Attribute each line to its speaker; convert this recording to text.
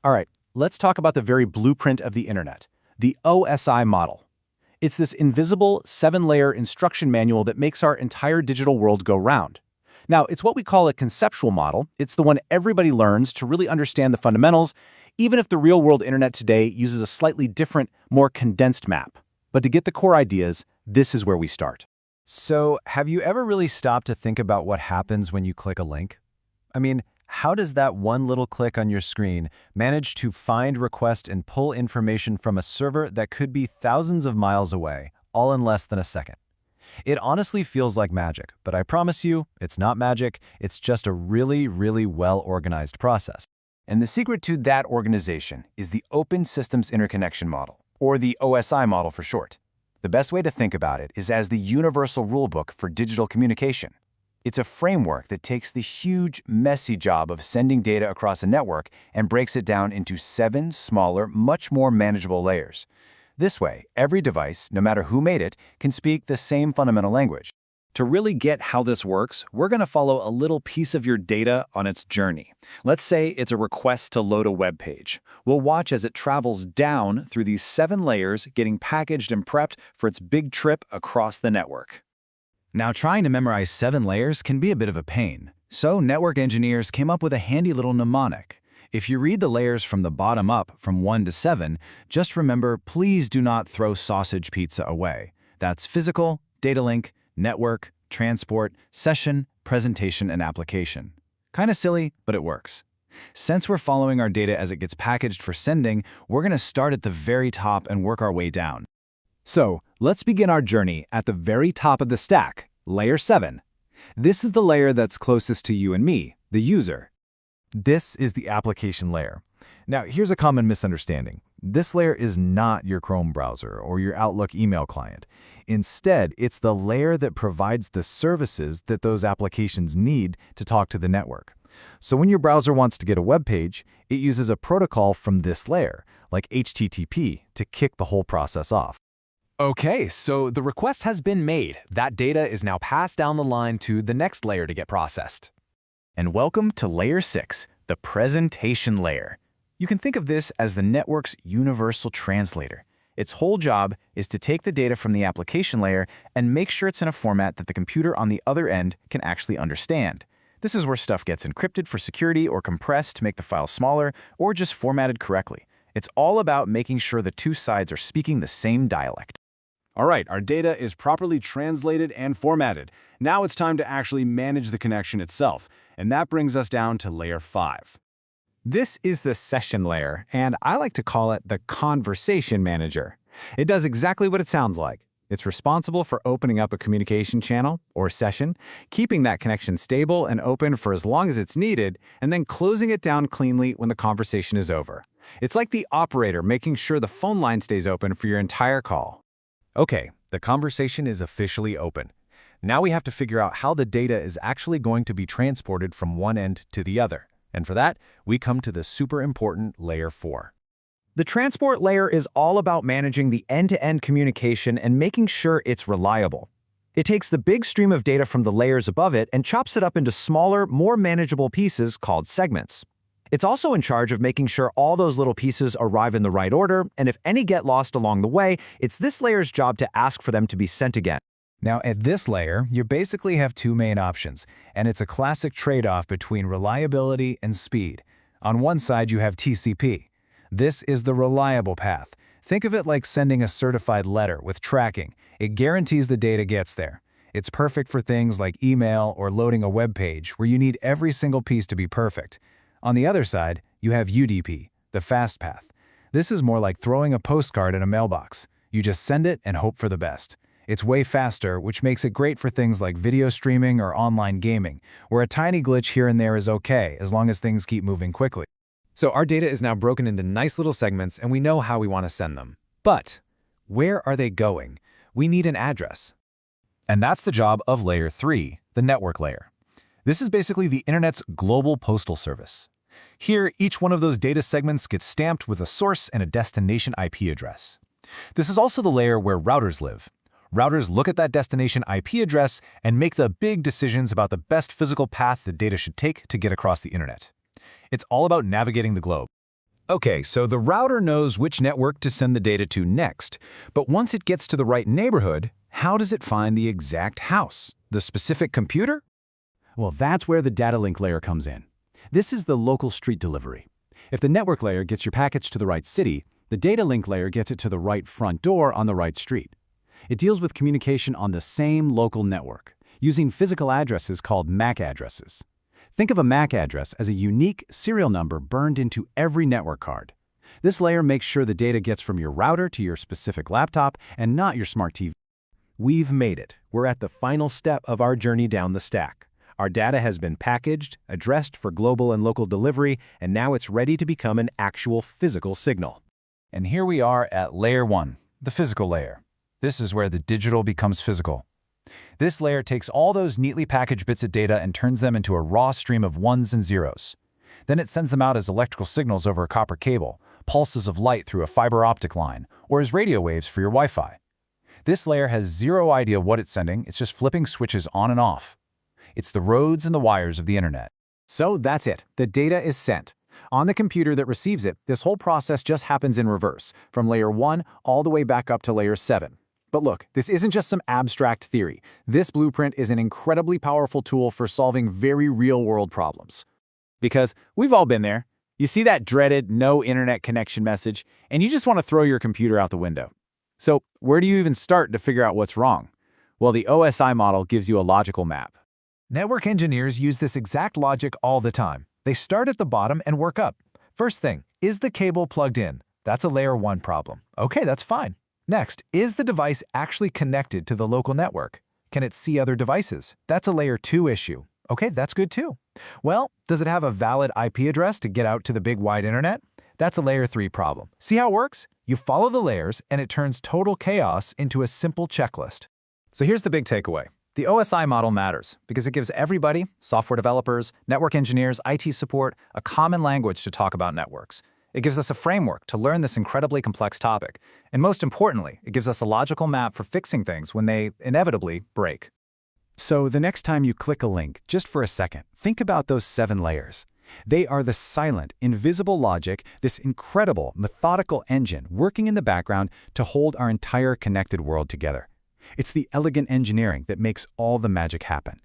Speaker 1: All right, let's talk about the very blueprint of the internet, the OSI model. It's this invisible, 7-layer instruction manual that makes our entire digital world go round. Now, it's what we call a conceptual model. It's the one everybody learns to really understand the fundamentals, even if the real-world internet today uses a slightly different, more condensed map. But to get the core ideas, this is where we start.
Speaker 2: So, have you ever really stopped to think about what happens when you click a link? I mean, how does that one little click on your screen manage to find, request, and pull information from a server that could be thousands of miles away, all in less than a second? It honestly feels like magic, but I promise you, it's not magic, it's just a really, really well-organized process.
Speaker 3: And the secret to that organization is the Open Systems Interconnection Model, or the OSI model for short. The best way to think about it is as the universal rulebook for digital communication. It's a framework that takes the huge, messy job of sending data across a network and breaks it down into 7 smaller, much more manageable layers. This way, every device, no matter who made it, can speak the same fundamental language.
Speaker 4: To really get how this works, we're going to follow a little piece of your data on its journey. Let's say it's a request to load a web page. We'll watch as it travels down through these 7 layers, getting packaged and prepped for its big trip across the network.
Speaker 2: Now, trying to memorize 7 layers can be a bit of a pain, so network engineers came up with a handy little mnemonic. If you read the layers from the bottom up, from 1 to 7, just remember, please do not throw sausage pizza away. That's physical, data link, network, transport, session, presentation, and application. Kinda silly, but it works. Since we're following our data as it gets packaged for sending, we're going to start at the very top and work our way down.
Speaker 1: So, let's begin our journey at the very top of the stack, layer 7. This is the layer that's closest to you and me, the user.
Speaker 2: This is the application layer. Now, here's a common misunderstanding. This layer is not your Chrome browser or your Outlook email client. Instead, it's the layer that provides the services that those applications need to talk to the network. So when your browser wants to get a web page, it uses a protocol from this layer, like HTTP, to kick the whole process off.
Speaker 5: Okay, so the request has been made. That data is now passed down the line to the next layer to get processed.
Speaker 2: And welcome to layer 6, the presentation layer. You can think of this as the network's universal translator. Its whole job is to take the data from the application layer and make sure it's in a format that the computer on the other end can actually understand. This is where stuff gets encrypted for security or compressed to make the file smaller or just formatted correctly. It's all about making sure the two sides are speaking the same dialect.
Speaker 1: All right, our data is properly translated and formatted. Now it's time to actually manage the connection itself, and that brings us down to layer 5.
Speaker 6: This is the session layer, and I like to call it the conversation manager. It does exactly what it sounds like. It's responsible for opening up a communication channel or session, keeping that connection stable and open for as long as it's needed, and then closing it down cleanly when the conversation is over. It's like the operator making sure the phone line stays open for your entire call.
Speaker 2: Okay, the conversation is officially open. Now we have to figure out how the data is actually going to be transported from one end to the other. And for that, we come to the super important layer 4.
Speaker 1: The transport layer is all about managing the end-to-end communication and making sure it's reliable. It takes the big stream of data from the layers above it and chops it up into smaller, more manageable pieces called segments. It's also in charge of making sure all those little pieces arrive in the right order, and if any get lost along the way, it's this layer's job to ask for them to be sent again.
Speaker 2: Now, at this layer, you basically have 2 main options, and it's a classic trade-off between reliability and speed. On one side, you have TCP. This is the reliable path. Think of it like sending a certified letter with tracking. It guarantees the data gets there. It's perfect for things like email or loading a web page where you need every single piece to be perfect. On the other side, you have UDP, the fast path. This is more like throwing a postcard in a mailbox. You just send it and hope for the best. It's way faster, which makes it great for things like video streaming or online gaming, where a tiny glitch here and there is okay as long as things keep moving quickly.
Speaker 5: So our data is now broken into nice little segments and we know how we want to send them. But where are they going? We need an address.
Speaker 2: And that's the job of layer 3, the network layer. This is basically the internet's global postal service. Here, each one of those data segments gets stamped with a source and a destination IP address. This is also the layer where routers live. Routers look at that destination IP address and make the big decisions about the best physical path the data should take to get across the internet. It's all about navigating the globe. Okay, so the router knows which network to send the data to next. But once it gets to the right neighborhood, how does it find the exact house? The specific computer?
Speaker 1: Well, that's where the data link layer comes in. This is the local street delivery. If the network layer gets your package to the right city, the data link layer gets it to the right front door on the right street. It deals with communication on the same local network, using physical addresses called MAC addresses. Think of a MAC address as a unique serial number burned into every network card. This layer makes sure the data gets from your router to your specific laptop and not your smart TV.
Speaker 7: We've made it. We're at the final step of our journey down the stack. Our data has been packaged, addressed for global and local delivery, and now it's ready to become an actual physical signal.
Speaker 3: And here we are at layer 1, the physical layer. This is where the digital becomes physical. This layer takes all those neatly packaged bits of data and turns them into a raw stream of ones and zeros. Then it sends them out as electrical signals over a copper cable, pulses of light through a fiber optic line, or as radio waves for your Wi-Fi. This layer has zero idea what it's sending, it's just flipping switches on and off. It's the roads and the wires of the internet.
Speaker 6: So that's it. The data is sent. On the computer that receives it, this whole process just happens in reverse, from layer 1 all the way back up to layer 7. But look, this isn't just some abstract theory. This blueprint is an incredibly powerful tool for solving very real-world problems. Because we've all been there. You see that dreaded no internet connection message, and you just want to throw your computer out the window. So where do you even start to figure out what's wrong? Well, the OSI model gives you a logical map.
Speaker 2: Network engineers use this exact logic all the time. They start at the bottom and work up. First thing, is the cable plugged in? That's a layer 1 problem. Okay, that's fine. Next, is the device actually connected to the local network? Can it see other devices? That's a layer 2 issue. Okay, that's good too. Well, does it have a valid IP address to get out to the big wide internet? That's a layer 3 problem. See how it works? You follow the layers and it turns total chaos into a simple checklist.
Speaker 5: So here's the big takeaway. The OSI model matters because it gives everybody, software developers, network engineers, IT support, a common language to talk about networks. It gives us a framework to learn this incredibly complex topic. And most importantly, it gives us a logical map for fixing things when they inevitably break.
Speaker 1: So the next time you click a link, just for a second, think about those 7 layers. They are the silent, invisible logic, this incredible, methodical engine working in the background to hold our entire connected world together. It's the elegant engineering that makes all the magic happen.